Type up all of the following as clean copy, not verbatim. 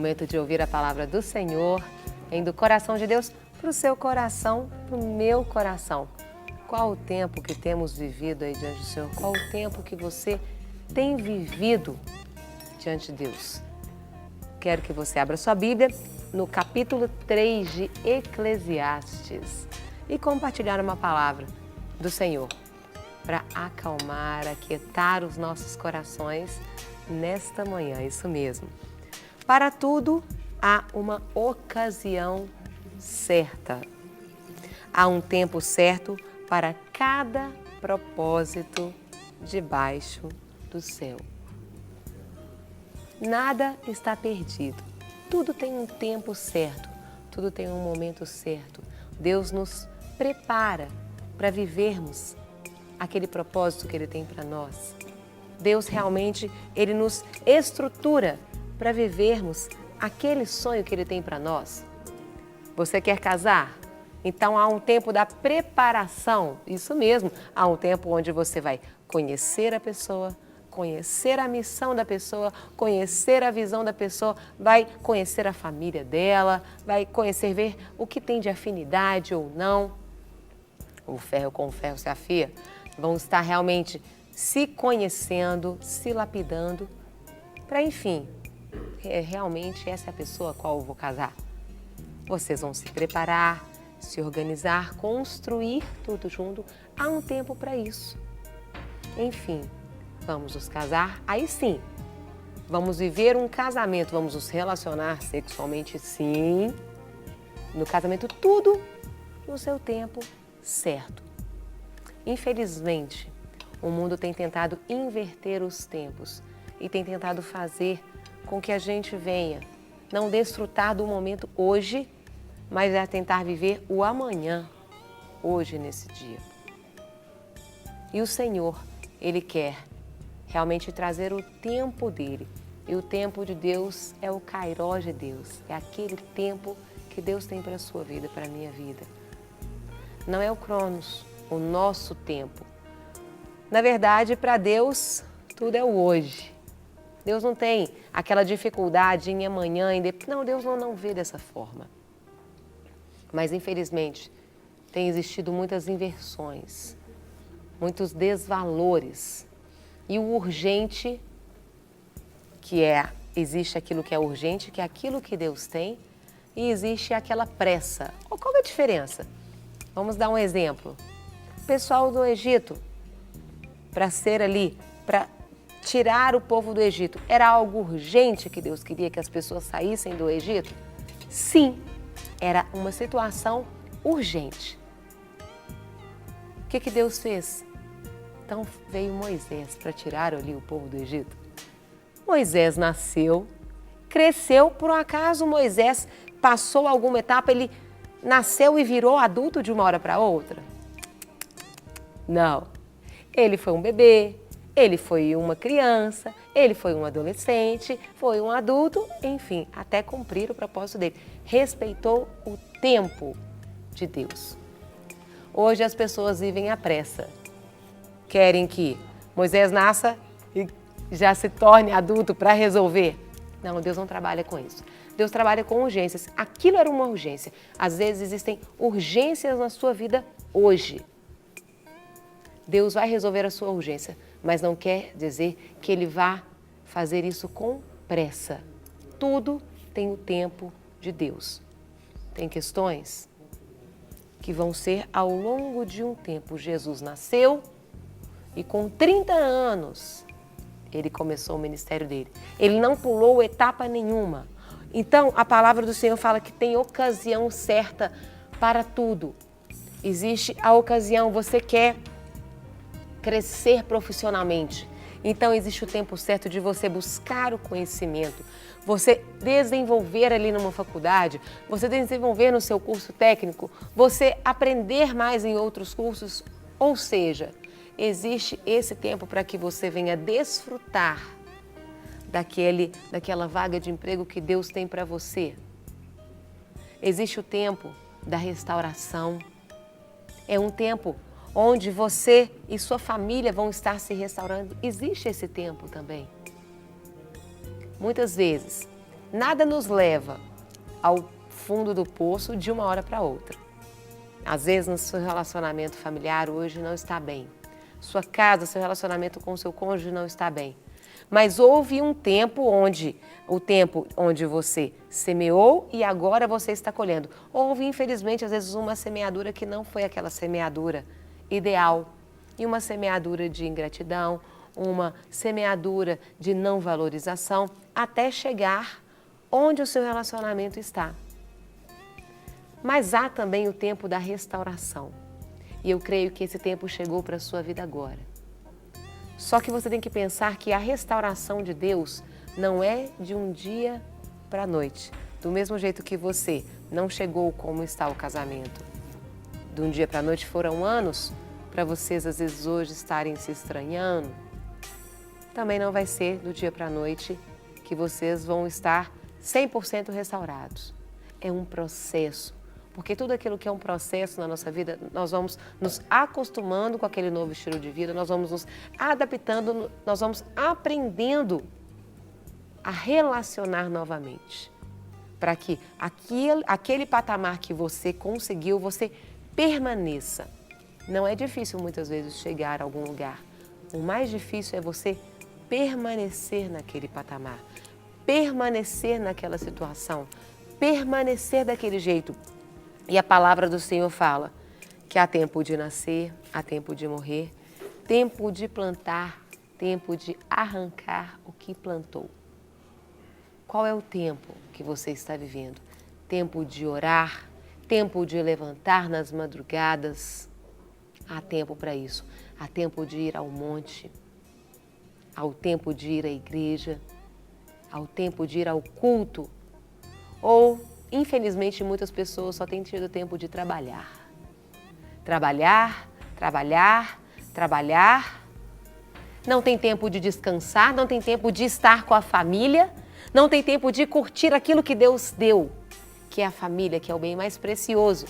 momento de ouvir a palavra do Senhor, vem do coração de Deus para o seu coração, para o meu coração. Qual o tempo que temos vivido aí diante do Senhor? Qual o tempo que você tem vivido diante de Deus? Quero que você abra sua Bíblia no capítulo 3 de Eclesiastes e compartilhar uma palavra do Senhor para acalmar, aquietar os nossos corações nesta manhã, isso mesmo. Para tudo há uma ocasião certa. Há um tempo certo para cada propósito debaixo do céu. Nada está perdido. Tudo tem um tempo certo, tudo tem um momento certo. Deus nos prepara para vivermos aquele propósito que Ele tem para nós. Deus realmente, Ele nos estrutura para vivermos aquele sonho que Ele tem para nós. Você quer casar? Então há um tempo da preparação, isso mesmo. Há um tempo onde você vai conhecer a pessoa, conhecer a missão da pessoa, conhecer a visão da pessoa, vai conhecer a família dela, vai conhecer, ver o que tem de afinidade ou não. O ferro com o ferro se afia. Vão estar realmente se conhecendo, se lapidando, para enfim, realmente essa é a pessoa a qual eu vou casar. Vocês vão se preparar, se organizar, construir tudo junto. Há um tempo para isso. Enfim, vamos nos casar, aí sim. Vamos viver um casamento, vamos nos relacionar sexualmente, sim. No casamento, tudo no seu tempo certo. Infelizmente, o mundo tem tentado inverter os tempos e tem tentado fazer com que a gente venha não desfrutar do momento hoje, mas a tentar viver o amanhã, hoje, nesse dia. E o Senhor, Ele quer realmente trazer o tempo dEle. E o tempo de Deus é o Kairós de Deus. É aquele tempo que Deus tem para a sua vida, para a minha vida. Não é o Cronos, o nosso tempo. Na verdade, para Deus, tudo é o hoje. Deus não tem aquela dificuldade em amanhã, em depois. Não, Deus não vê dessa forma. Mas, infelizmente, tem existido muitas inversões, muitos desvalores. E o urgente, existe aquilo que é urgente, que é aquilo que Deus tem, e existe aquela pressa. Qual é a diferença? Vamos dar um exemplo. O pessoal do Egito, para tirar o povo do Egito, era algo urgente que Deus queria que as pessoas saíssem do Egito? Sim, era uma situação urgente. O que Deus fez? Então veio Moisés para tirar ali o povo do Egito. Moisés nasceu, cresceu, por um acaso Moisés passou alguma etapa, ele nasceu e virou adulto de uma hora para outra? Não. Ele foi um bebê, ele foi uma criança, ele foi um adolescente, foi um adulto, enfim, até cumprir o propósito dele. Respeitou o tempo de Deus. Hoje as pessoas vivem à pressa. Querem que Moisés nasça e já se torne adulto para resolver. Não, Deus não trabalha com isso. Deus trabalha com urgências. Aquilo era uma urgência. Às vezes existem urgências na sua vida hoje. Deus vai resolver a sua urgência, mas não quer dizer que Ele vá fazer isso com pressa. Tudo tem o tempo de Deus. Tem questões que vão ser ao longo de um tempo. Jesus nasceu e com 30 anos Ele começou o ministério dele. Ele não pulou etapa nenhuma. Então, a palavra do Senhor fala que tem ocasião certa para tudo. Existe a ocasião, você quer crescer profissionalmente. Então, existe o tempo certo de você buscar o conhecimento, você desenvolver ali numa faculdade, você desenvolver no seu curso técnico, você aprender mais em outros cursos. Ou seja, existe esse tempo para que você venha desfrutar daquela vaga de emprego que Deus tem para você. Existe o tempo da restauração. É um tempo onde você e sua família vão estar se restaurando. Existe esse tempo também. Muitas vezes, Nada nos leva ao fundo do poço de uma hora para outra. Às vezes, no seu relacionamento familiar hoje não está bem. Sua casa, seu relacionamento com o seu cônjuge não está bem. Mas houve um tempo onde você semeou e agora você está colhendo. Houve, infelizmente, às vezes uma semeadura que não foi aquela semeadura ideal. E uma semeadura de ingratidão, uma semeadura de não valorização, até chegar onde o seu relacionamento está. Mas há também o tempo da restauração. E eu creio que esse tempo chegou para a sua vida agora. Só que você tem que pensar que a restauração de Deus não é de um dia para a noite. Do mesmo jeito que você não chegou como está o casamento. De um dia para a noite foram anos para vocês às vezes hoje estarem se estranhando. Também não vai ser do dia para a noite que vocês vão estar 100% restaurados. É um processo. Porque tudo aquilo que é um processo na nossa vida, nós vamos nos acostumando com aquele novo estilo de vida, nós vamos nos adaptando, nós vamos aprendendo a relacionar novamente. Para que aquele patamar que você conseguiu, você permaneça. Não é difícil muitas vezes chegar a algum lugar. O mais difícil é você permanecer naquele patamar, permanecer naquela situação, permanecer daquele jeito. E a palavra do Senhor fala que há tempo de nascer, há tempo de morrer, tempo de plantar, tempo de arrancar o que plantou. Qual é o tempo que você está vivendo? Tempo de orar, tempo de levantar nas madrugadas. Há tempo para isso. Há tempo de ir ao monte, há o tempo de ir à igreja, há o tempo de ir ao culto. Ou, infelizmente, muitas pessoas só têm tido tempo de trabalhar. Trabalhar, trabalhar, trabalhar. Não tem tempo de descansar, não tem tempo de estar com a família, não tem tempo de curtir aquilo que Deus deu, que é a família, que é o bem mais precioso.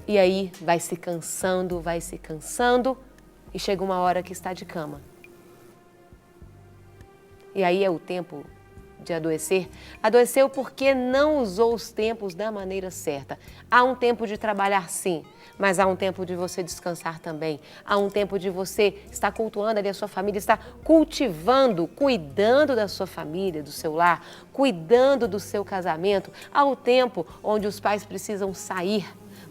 E aí vai se cansando e chega uma hora que está de cama. E aí é o tempo de adoecer. Adoeceu porque não usou os tempos da maneira certa. Há um tempo de trabalhar sim, mas há um tempo de você descansar também. Há um tempo de você estar cultuando ali a sua família, estar cultivando, cuidando da sua família, do seu lar, cuidando do seu casamento. Há o tempo onde os pais precisam sair.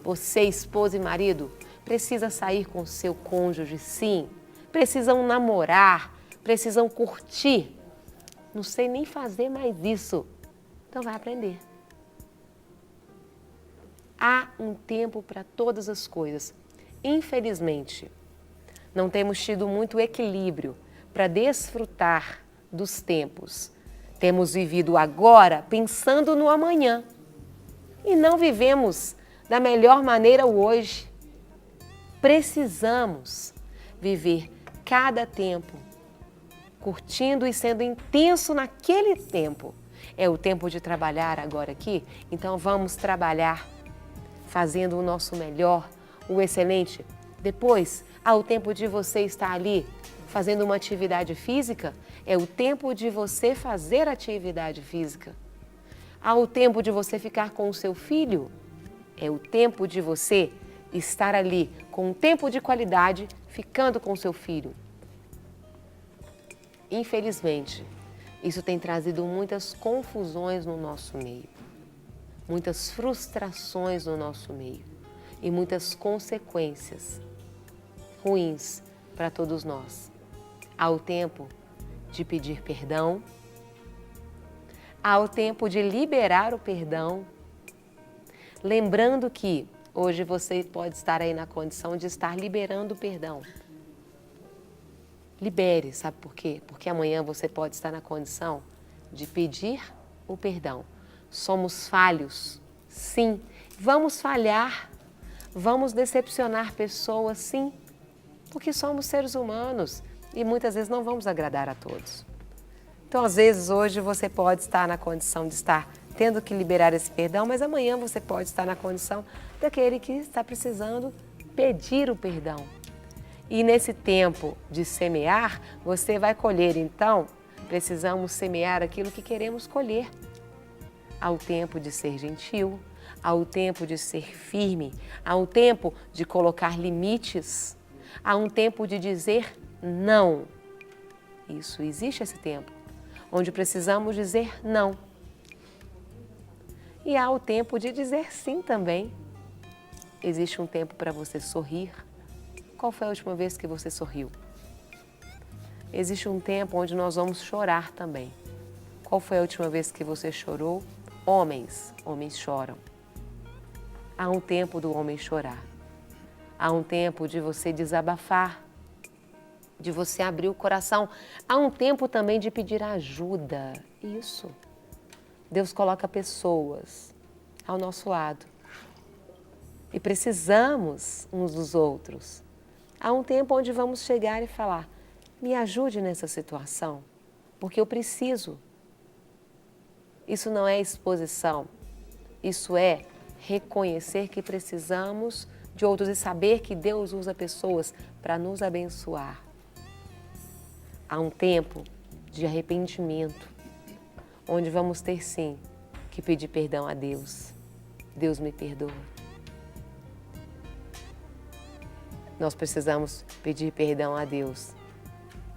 Você, esposa e marido, precisa sair com o seu cônjuge, sim. Precisam namorar, precisam curtir. Não sei nem fazer mais isso. Então vai aprender. Há um tempo para todas as coisas. Infelizmente, não temos tido muito equilíbrio para desfrutar dos tempos. Temos vivido agora pensando no amanhã e não vivemos da melhor maneira o hoje. Precisamos viver cada tempo curtindo e sendo intenso naquele tempo. É o tempo de trabalhar agora aqui, então vamos trabalhar fazendo o nosso melhor, o excelente. Depois, há o tempo de você estar ali fazendo uma atividade física, é o tempo de você fazer atividade física. Há o tempo de você ficar com o seu filho, é o tempo de você estar ali com um tempo de qualidade ficando com o seu filho. Infelizmente, isso tem trazido muitas confusões no nosso meio, muitas frustrações no nosso meio e muitas consequências ruins para todos nós. Há o tempo de pedir perdão, há o tempo de liberar o perdão, lembrando que hoje você pode estar aí na condição de estar liberando o perdão. Libere, sabe por quê? Porque amanhã você pode estar na condição de pedir o perdão. Somos falhos, sim. Vamos falhar, vamos decepcionar pessoas, sim. Porque somos seres humanos e muitas vezes não vamos agradar a todos. Então, às vezes, hoje você pode estar na condição de estar tendo que liberar esse perdão, mas amanhã você pode estar na condição daquele que está precisando pedir o perdão. E nesse tempo de semear, você vai colher, então, precisamos semear aquilo que queremos colher. Há o tempo de ser gentil, há o tempo de ser firme, há um tempo de colocar limites, há um tempo de dizer não. Isso, existe esse tempo, onde precisamos dizer não. E há o tempo de dizer sim também. Existe um tempo para você sorrir. Qual foi a última vez que você sorriu? Existe um tempo onde nós vamos chorar também. Qual foi a última vez que você chorou? Homens choram. Há um tempo do homem chorar. Há um tempo de você desabafar, de você abrir o coração. Há um tempo também de pedir ajuda. Isso. Deus coloca pessoas ao nosso lado. E precisamos uns dos outros. Há um tempo onde vamos chegar e falar, me ajude nessa situação, porque eu preciso. Isso não é exposição, isso é reconhecer que precisamos de outros e saber que Deus usa pessoas para nos abençoar. Há um tempo de arrependimento, onde vamos ter sim que pedir perdão a Deus. Deus me perdoa. Nós precisamos pedir perdão a Deus,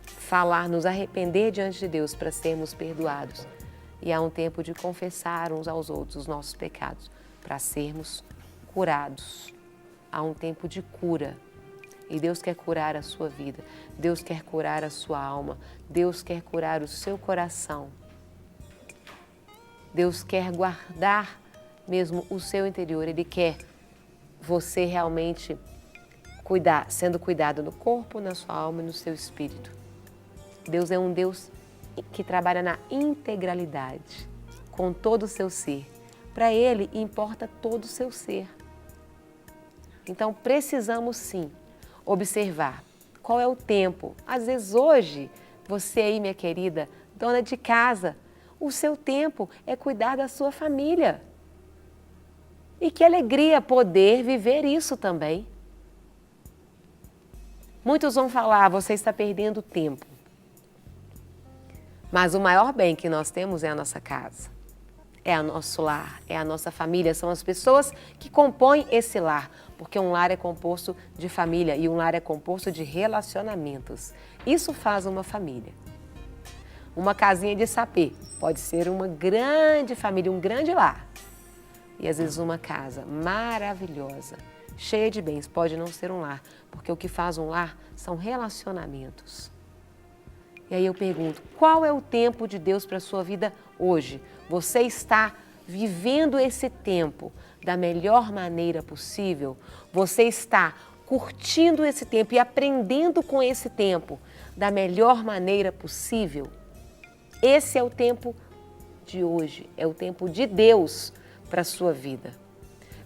falar, nos arrepender diante de Deus para sermos perdoados. E há um tempo de confessar uns aos outros os nossos pecados para sermos curados. Há um tempo de cura. E Deus quer curar a sua vida, Deus quer curar a sua alma, Deus quer curar o seu coração. Deus quer guardar mesmo o seu interior, Ele quer você realmente sendo cuidado no corpo, na sua alma e no seu espírito. Deus é um Deus que trabalha na integralidade, com todo o seu ser. Para Ele importa todo o seu ser. Então precisamos sim observar qual é o tempo. Às vezes hoje, você aí, minha querida, dona de casa, o seu tempo é cuidar da sua família. E que alegria poder viver isso também. Muitos vão falar, você está perdendo tempo. Mas o maior bem que nós temos é a nossa casa. É o nosso lar, é a nossa família, são as pessoas que compõem esse lar. Porque um lar é composto de família e um lar é composto de relacionamentos. Isso faz uma família. Uma casinha de sapê pode ser uma grande família, um grande lar. E às vezes uma casa maravilhosa, cheia de bens, pode não ser um lar, porque o que faz um lar são relacionamentos. E aí eu pergunto, qual é o tempo de Deus para a sua vida hoje? Você está vivendo esse tempo da melhor maneira possível? Você está curtindo esse tempo e aprendendo com esse tempo da melhor maneira possível? Esse é o tempo de hoje, é o tempo de Deus para a sua vida.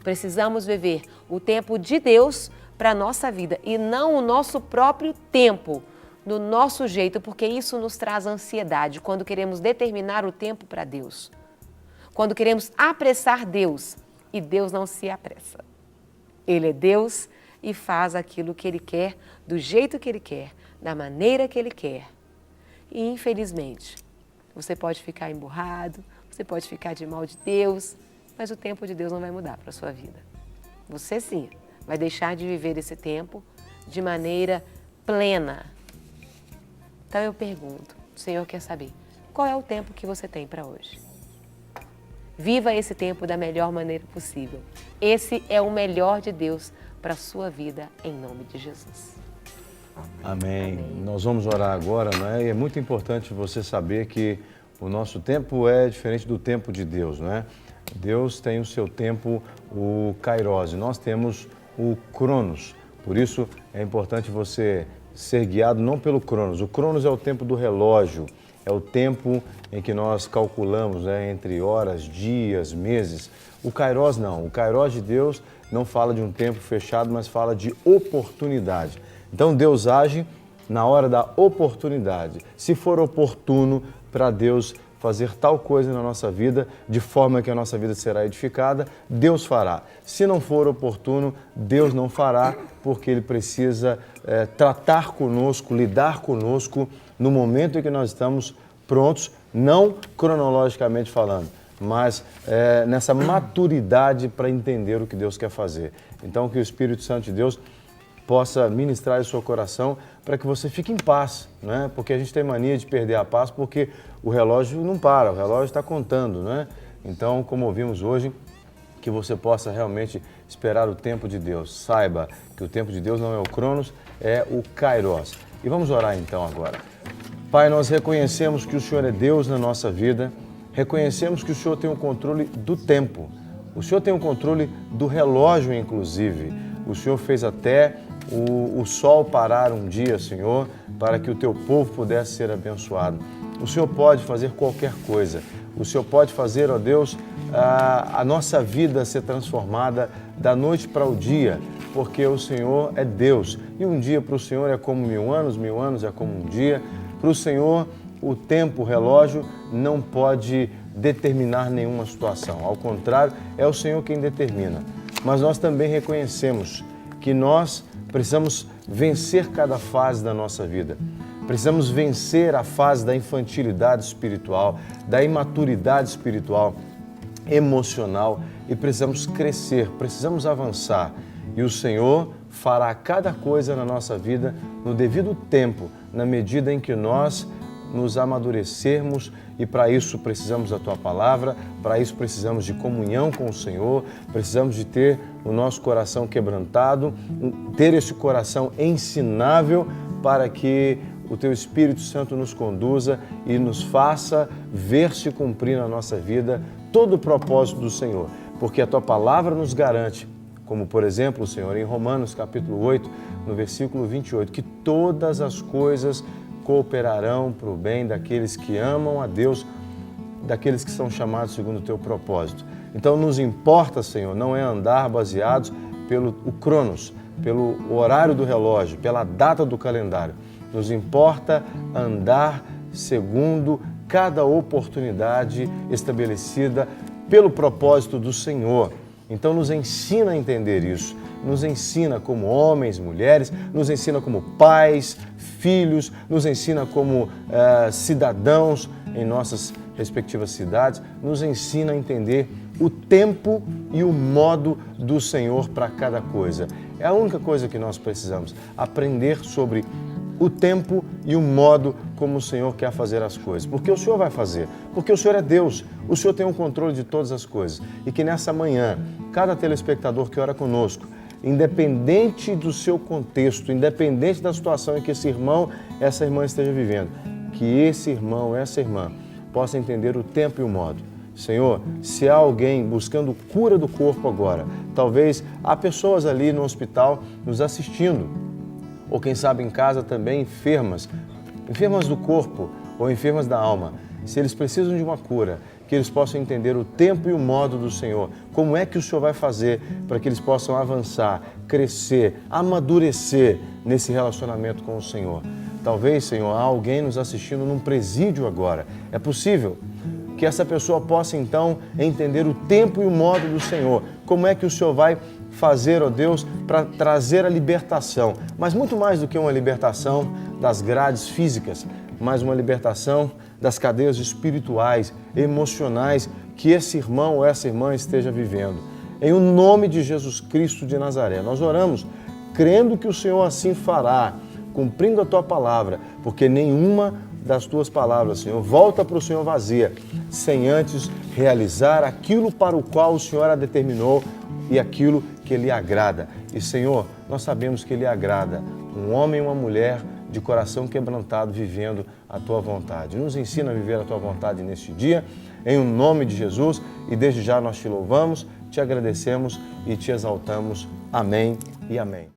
Precisamos viver o tempo de Deus para a nossa vida e não o nosso próprio tempo, do nosso jeito, porque isso nos traz ansiedade quando queremos determinar o tempo para Deus. Quando queremos apressar Deus, e Deus não se apressa. Ele é Deus e faz aquilo que Ele quer, do jeito que Ele quer, da maneira que Ele quer. E infelizmente, você pode ficar emburrado, você pode ficar de mal de Deus, mas o tempo de Deus não vai mudar para a sua vida. Você sim, vai deixar de viver esse tempo de maneira plena. Então eu pergunto, o Senhor quer saber, qual é o tempo que você tem para hoje? Viva esse tempo da melhor maneira possível. Esse é o melhor de Deus para a sua vida, em nome de Jesus. Amém. Nós vamos orar agora, não é? E é muito importante você saber que o nosso tempo é diferente do tempo de Deus, não é? Deus tem o seu tempo, o Kairos, e nós temos o Cronos. Por isso é importante você ser guiado não pelo Cronos. O Cronos é o tempo do relógio, é o tempo em que nós calculamos, né, entre horas, dias, meses. O Kairos não. O Kairos de Deus não fala de um tempo fechado, mas fala de oportunidade. Então Deus age na hora da oportunidade. Se for oportuno para Deus fazer tal coisa na nossa vida, de forma que a nossa vida será edificada, Deus fará. Se não for oportuno, Deus não fará, porque Ele precisa tratar conosco, lidar conosco no momento em que nós estamos prontos, não cronologicamente falando, mas nessa maturidade para entender o que Deus quer fazer. Então, que o Espírito Santo de Deus possa ministrar em seu coração para que você fique em paz, né? Porque a gente tem mania de perder a paz porque o relógio não para, o relógio está contando, né? Então, como ouvimos hoje, que você possa realmente esperar o tempo de Deus. Saiba que o tempo de Deus não é o Cronos, é o Kairos. E vamos orar então agora. Pai, nós reconhecemos que o Senhor é Deus na nossa vida, reconhecemos que o Senhor tem o controle do tempo, o Senhor tem o controle do relógio, inclusive. O Senhor fez até o sol parar um dia, Senhor, para que o teu povo pudesse ser abençoado. O Senhor pode fazer qualquer coisa. O Senhor pode fazer, ó Deus, a nossa vida ser transformada da noite para o dia, porque o Senhor é Deus. E um dia para o Senhor é como 1000 anos é como um dia. Para o Senhor, o tempo, o relógio, não pode determinar nenhuma situação. Ao contrário, é o Senhor quem determina. Mas nós também reconhecemos que nós precisamos vencer cada fase da nossa vida. Precisamos vencer a fase da infantilidade espiritual, da imaturidade espiritual, emocional, e precisamos crescer, precisamos avançar. E o Senhor fará cada coisa na nossa vida no devido tempo, na medida em que nós nos amadurecermos, e para isso precisamos da Tua Palavra, para isso precisamos de comunhão com o Senhor, precisamos de ter o nosso coração quebrantado, ter esse coração ensinável para que o Teu Espírito Santo nos conduza e nos faça ver se cumprir na nossa vida todo o propósito do Senhor, porque a Tua Palavra nos garante, como por exemplo, Senhor, em Romanos capítulo 8, no versículo 28, que todas as coisas cooperarão para o bem daqueles que amam a Deus, daqueles que são chamados segundo o Teu propósito. Então nos importa, Senhor, não é andar baseados pelo Cronos, pelo horário do relógio, pela data do calendário. Nos importa andar segundo cada oportunidade estabelecida pelo propósito do Senhor. Então nos ensina a entender isso, nos ensina como homens, mulheres, nos ensina como pais, filhos, nos ensina como cidadãos em nossas respectivas cidades, nos ensina a entender o tempo e o modo do Senhor para cada coisa. É a única coisa que nós precisamos, aprender sobre o tempo e o modo como o Senhor quer fazer as coisas. Porque o Senhor vai fazer, porque o Senhor é Deus, o Senhor tem o controle de todas as coisas. E que nessa manhã, cada telespectador que ora conosco, independente do seu contexto, independente da situação em que esse irmão, essa irmã esteja vivendo, que esse irmão, essa irmã, possa entender o tempo e o modo. Senhor, se há alguém buscando cura do corpo agora, talvez há pessoas ali no hospital nos assistindo, ou quem sabe em casa também enfermas do corpo ou enfermas da alma. Se eles precisam de uma cura, que eles possam entender o tempo e o modo do Senhor. Como é que o Senhor vai fazer para que eles possam avançar, crescer, amadurecer nesse relacionamento com o Senhor. Talvez, Senhor, há alguém nos assistindo num presídio agora. É possível que essa pessoa possa então entender o tempo e o modo do Senhor. Como é que o Senhor vai fazer, ó Deus, para trazer a libertação. Mas muito mais do que uma libertação das grades físicas, mas uma libertação das cadeias espirituais, emocionais que esse irmão ou essa irmã esteja vivendo. Em o nome de Jesus Cristo de Nazaré, nós oramos, crendo que o Senhor assim fará, cumprindo a Tua palavra, porque nenhuma das Tuas palavras, Senhor, volta para o Senhor vazia, sem antes realizar aquilo para o qual o Senhor a determinou e aquilo que lhe agrada. E, Senhor, nós sabemos que lhe agrada um homem e uma mulher de coração quebrantado, vivendo a Tua vontade. Nos ensina a viver a Tua vontade neste dia, em o nome de Jesus, e desde já nós Te louvamos, Te agradecemos e Te exaltamos. Amém e amém.